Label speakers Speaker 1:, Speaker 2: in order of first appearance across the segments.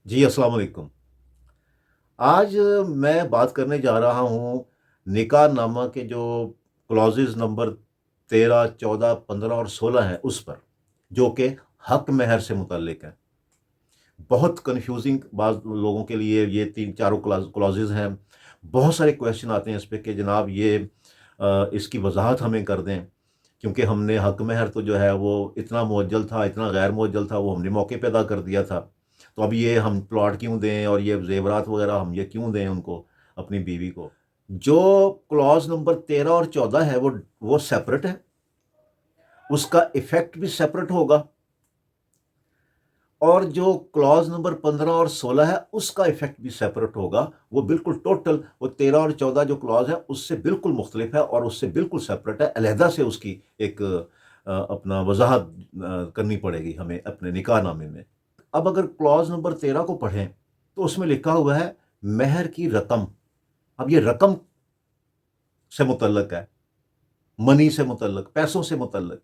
Speaker 1: جی, अस्सलाम वालेकुम। आज मैं बात करने जा रहा हूँ निकाह नामा के जो क्लॉज़ेज़ नंबर 13, 14, 15 और 16 हैं उस पर, जो कि हक़ महर से मुतल्लिक है। बहुत कन्फ्यूज़िंग बाज़ लोगों के लिए ये 3 चारों क्लॉज़ेज़ हैं। बहुत सारे क्वेश्चन आते हैं इस पे कि जनाब ये इसकी वज़ाहत हमें कर दें, क्योंकि हमने हक़ महर तो जो है वो इतना मुअज्जल था, इतना गैर मुअज्जल था, वो हमने मौके पे अदा कर दिया था। तो अब ये हम प्लॉट क्यों दें और ये ज़ेवरात वग़ैरह हम ये क्यों दें उनको, अपनी बीवी को। जो क्लॉज़ नंबर 13 और 14 है वो सेपरेट है, उसका इफ़ेक्ट भी सेपरेट होगा, और जो क्लॉज़ नंबर 15 और 16 है उसका इफ़ेक्ट भी सेपरेट होगा। वो बिल्कुल टोटल वो 13 और 14 जो क्लॉज़ है उससे बिल्कुल मुख्तलिफ है और उससे बिल्कुल सेपरेट है। अलहदा से उसकी एक अपना वज़ाहत करनी पड़ेगी हमें अपने निकाहनामे में। अब अगर क्लॉज़ नंबर 13 को पढ़ें तो उसमें लिखा हुआ है महर की रकम। अब ये रकम से मुतल्लक है, मनी से मुतल्लक, पैसों से मुतल्लक।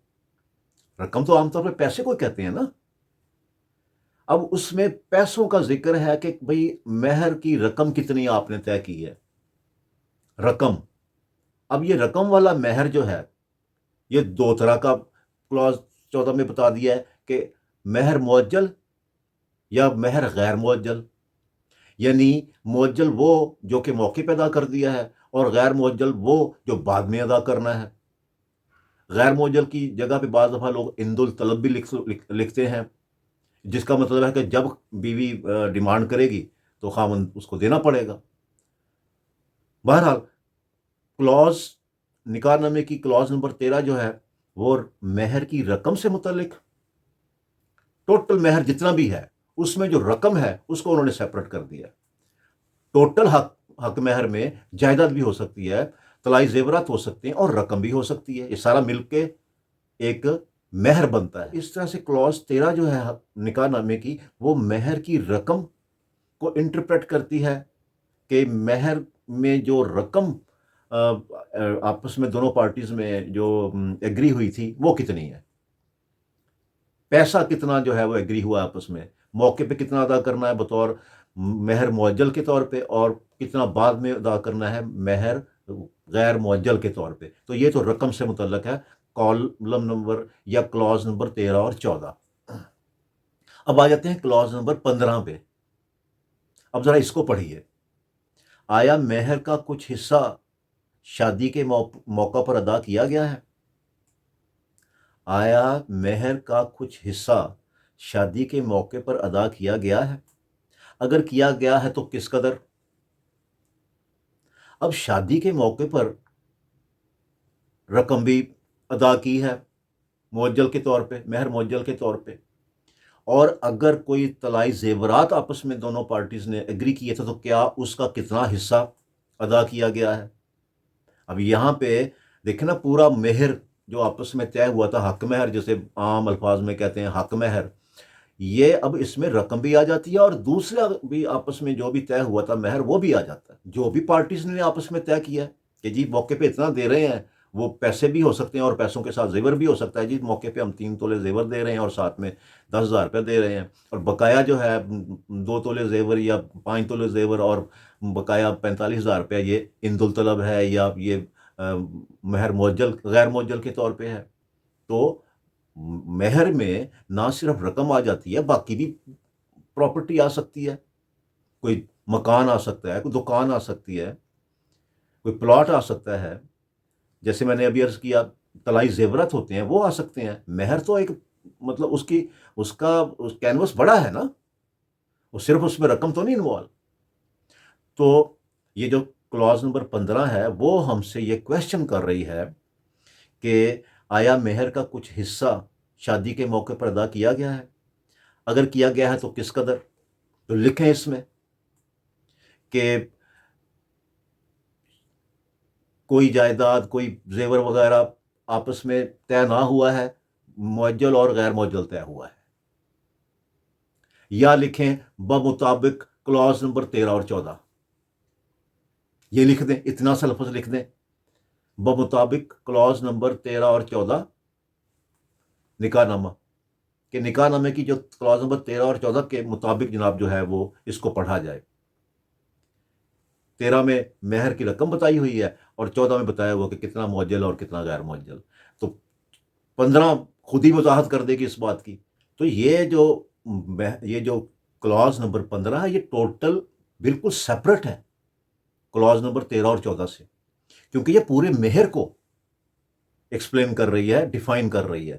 Speaker 1: रकम तो आमतौर पे पैसे को कहते हैं ना। अब उसमें पैसों का ज़िक्र है कि भई महर की रकम कितनी आपने तय की है, रकम। अब ये रकम वाला महर जो है, ये 2 तरह का क्लॉज़ 14 में बता दिया है कि महर मुअज्जल या महर गैर मुअज्जल। यानी मुअज्जल वो जो कि मौके पे अदा कर दिया है और गैर मुअज्जल वो जो बाद में अदा करना है। गैर मुअज्जल की जगह पे बाज़ दफ़ा लोग इंदुल तलब भी लिखते हैं, जिसका मतलब है कि जब बीवी डिमांड करेगी तो ख़ावंद उसको देना पड़ेगा। बहरहाल क्लॉज़ निकाहनामे की क्लॉज़ नंबर 13 जो है, वो महर की रकम से मुतल्लिक, टोटल महर जितना भी है, उसमें जो रकम है उसको उन्होंने सेपरेट कर दिया। टोटल हक हक महर में जायदाद भी हो सकती है, तलाई ज़ेवरात हो सकते हैं और रकम भी हो सकती है। ये सारा मिलके एक महर बनता है। इस तरह से क्लॉज़ 13 जो है निकाहनामे की, वो महर की रकम को इंटरप्रेट करती है कि महर में जो रकम आपस में दोनों पार्टीज़ में जो एग्री हुई थी, वो कितनी है। पैसा कितना जो है वो एग्री हुआ आपस में, मौके पे कितना अदा करना है बतौर महर मुअज्जल के तौर पे और कितना बाद में अदा करना है महर गैर मुअज्जल के तौर पे। तो ये तो रकम से मुतल्लक है, कॉलम नंबर या क्लॉज़ नंबर 13 और 14। अब आ जाते हैं क्लॉज़ नंबर 15 पे। अब ज़रा इसको पढ़िए। आया महर का कुछ हिस्सा शादी के मौका पर अदा किया गया है? आया महर का कुछ हिस्सा शादी के मौके पर अदा किया गया है? अगर किया गया है तो किस कदर? अब शादी के मौके पर रकम भी अदा की है मुअज्जल के तौर पे, महर मुअज्जल के तौर पे, और अगर कोई तलाई ज़ेवरात आपस में दोनों पार्टीज़ ने एग्री किए थे तो क्या उसका कितना हिस्सा अदा किया गया है? अब यहाँ पे देखें ना, पूरा मेहर जो आपस में तय हुआ था, हक़ महर जिसे आम अल्फाज में कहते हैं हक़ महर, ये अब इसमें रकम भी आ जाती है और दूसरा भी आपस में जो भी तय हुआ था महर वो भी आ जाता है। जो भी पार्टीज़ ने आपस में तय किया है कि जी मौके पे इतना दे रहे हैं, वो पैसे भी हो सकते हैं और पैसों के साथ ज़ेवर भी हो सकता है। जी मौके पे हम 3 तोले ज़ेवर दे रहे हैं और साथ में 10,000 रुपए दे रहे हैं, और बकाया जो है 2 तोले ज़ेवर या 5 तोले ज़ेवर और बकाया 45,000 रुपया ये इंदुल तलब है या ये महर मुअज्जल गैर मुअज्जल के तौर पे है। तो महर में ना सिर्फ रकम आ जाती है, बाकी भी प्रॉपर्टी आ सकती है। कोई मकान आ सकता है, कोई दुकान आ सकती है, कोई प्लॉट आ सकता है। जैसे मैंने अभी अर्ज़ किया, तलाई ज़ेवरात होते हैं, वो आ सकते हैं। महर तो एक मतलब उसकी उसका कैनवस बड़ा है ना, वो सिर्फ उसमें रकम तो नहीं इन्वॉल्व। तो ये जो क्लॉज़ नंबर 15 है, वो हमसे ये क्वेश्चन कर रही है कि आया महर का कुछ हिस्सा शादी के मौके पर अदा किया गया है? अगर किया गया है तो किस कदर? तो लिखें इसमें कि कोई जायदाद, कोई ज़ेवर वगैरह आपस में तय ना हुआ है, मुअज्जल और गैर मुअज्जल तय हुआ है। या लिखें बमुताबिक क्लॉज़ नंबर 13 और 14, ये लिख दें, इतना सा लफ्ज़ लिख दें, बमुताबिक क्लॉज़ नंबर 13 और 14 निकाहनामा। کہ نکاح نامے کی جو کلاز نمبر 13 اور 14 کے مطابق جناب جو ہے وہ اس کو پڑھا جائے۔ 13 میں مہر کی رقم بتائی ہوئی ہے اور 14 میں بتایا ہوا کہ کتنا معجل اور کتنا غیر معجل، تو 15 خود ہی وضاحت کر دے گی اس بات کی۔ تو یہ جو کلاز نمبر 15 ہے، یہ ٹوٹل بالکل سیپریٹ ہے کلاز نمبر 13 اور 14 سے، کیونکہ یہ پورے مہر کو ایکسپلین کر رہی ہے، ڈیفائن کر رہی ہے۔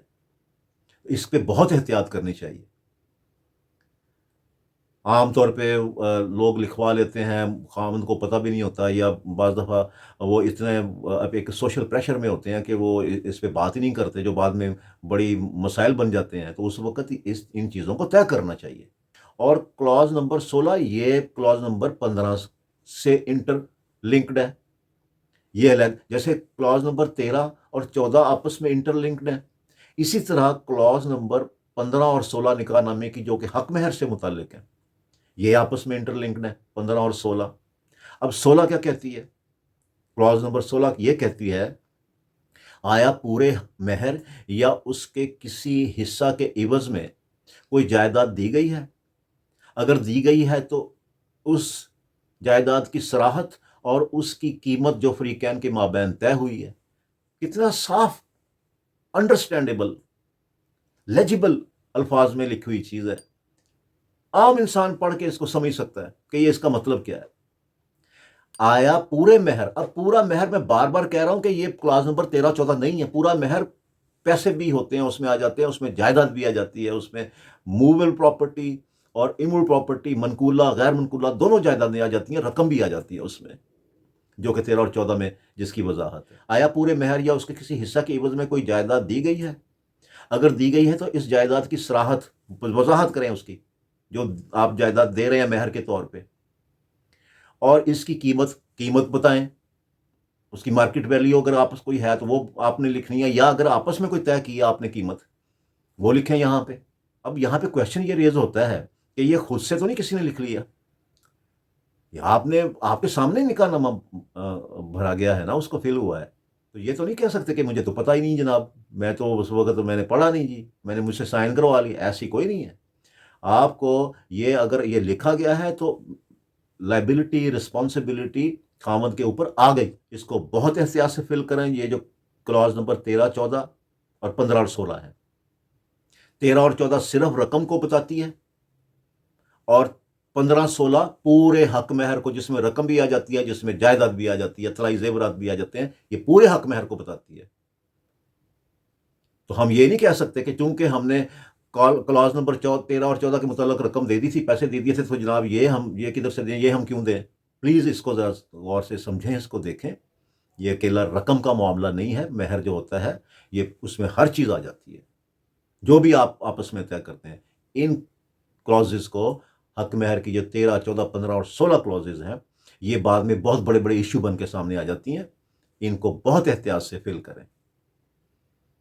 Speaker 1: اس پہ بہت احتیاط کرنی چاہیے۔ عام طور پہ لوگ لکھوا لیتے ہیں، خاوند کو پتہ بھی نہیں ہوتا، یا بعض دفعہ وہ اتنے اب ایک سوشل پریشر میں ہوتے ہیں کہ وہ اس پہ بات ہی نہیں کرتے، جو بعد میں بڑی مسائل بن جاتے ہیں، تو اس وقت ان چیزوں کو طے کرنا چاہیے۔ اور کلاز نمبر 16 یہ کلاز نمبر 15 سے انٹر لنکڈ ہے، یہ جیسے کلاز نمبر 13 اور 14 آپس میں انٹر لنکڈ ہیں، اسی طرح کلاز نمبر 15 اور 16 نکاح نامے کی جو کہ حق مہر سے متعلق ہے، یہ آپس میں انٹر لنکڈ ہے 15 اور 16۔ اب 16 کیا کہتی ہے؟ کلاز نمبر 16 یہ کہتی ہے، آیا پورے مہر یا اس کے کسی حصہ کے عوض میں کوئی جائیداد دی گئی ہے؟ اگر دی گئی ہے تو اس جائیداد کی صراحت اور اس کی قیمت جو فریقین کے مابین طے ہوئی ہے۔ کتنا صاف، انڈرسٹینڈیبل، لیجیبل الفاظ میں لکھی ہوئی چیز ہے، عام انسان پڑھ کے اس کو سمجھ سکتا ہے کہ یہ اس کا مطلب کیا ہے۔ آیا پورے مہر، اب پورا مہر میں بار بار کہہ رہا ہوں کہ یہ کلاس نمبر 13 14 نہیں ہے، پورا مہر پیسے بھی ہوتے ہیں اس میں آ جاتے ہیں، اس میں جائیداد بھی آ جاتی ہے، اس میں موویبل پراپرٹی اور اموویبل پراپرٹی، منقولہ غیر منقولہ دونوں جائیدادیں آ جاتی ہیں، رقم بھی آ جاتی ہے اس میں، جو کہ 13 اور 14 میں جس کی وضاحت ہے۔ آیا پورے مہر یا اس کے کسی حصہ کے عوض میں کوئی جائیداد دی گئی ہے؟ اگر دی گئی ہے تو اس جائیداد کی صراحت، وضاحت کریں اس کی، جو آپ جائیداد دے رہے ہیں مہر کے طور پہ، اور اس کی قیمت بتائیں، اس کی مارکیٹ ویلیو اگر آپس کوئی ہے تو وہ آپ نے لکھنی ہے، یا اگر آپس میں کوئی طے کیا آپ نے قیمت، وہ لکھیں یہاں پہ۔ اب یہاں پہ کویشچن یہ ریز ہوتا ہے کہ یہ خود سے تو نہیں کسی نے لکھ لیا، یہ آپ کے سامنے نکاح نامہ بھرا گیا ہے نا، اس کو فل ہوا ہے، تو یہ تو نہیں کہہ سکتے کہ مجھے تو پتہ ہی نہیں جناب، میں تو اس وقت تو میں نے پڑھا نہیں جی، میں نے مجھ سے سائن کروا لی، ایسی کوئی نہیں ہے۔ آپ کو یہ اگر یہ لکھا گیا ہے تو لائبلٹی، رسپانسبلٹی خامد کے اوپر آ گئی، اس کو بہت احتیاط سے فل کریں۔ یہ جو کلاز نمبر 13 14 اور 15 اور 16 ہے، 13 اور 14 صرف رقم کو بتاتی ہے، اور 15 16 پورے حق مہر کو، جس میں رقم بھی آ جاتی ہے، جس میں جائیداد بھی آ جاتی ہے، طلائی زیورات بھی آ جاتے ہیں، یہ پورے حق مہر کو بتاتی ہے۔ تو ہم یہ نہیں کہہ سکتے کہ چونکہ ہم نے کلاز نمبر 13 اور 14 کے متعلق رقم دے دی تھی، پیسے دے دیے تھے، تو جناب یہ کدھر سے دیں، یہ ہم کیوں دیں؟ پلیز اس کو ذرا غور سے سمجھیں، اس کو دیکھیں، یہ اکیلا رقم کا معاملہ نہیں ہے، مہر جو ہوتا ہے یہ اس میں ہر چیز آ جاتی ہے، جو بھی آپ آپس میں طے کرتے ہیں۔ ان کلازز کو، حق مہر کی جو 13 14 15 اور 16 کلازز ہیں، یہ بعد میں بہت بڑے بڑے ایشو بن کے سامنے آ جاتی ہیں، ان کو بہت احتیاط سے فل کریں۔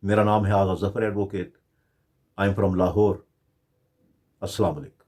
Speaker 1: میرا نام ہے Agha Zafar advocate, I am from Lahore. السلام علیکم۔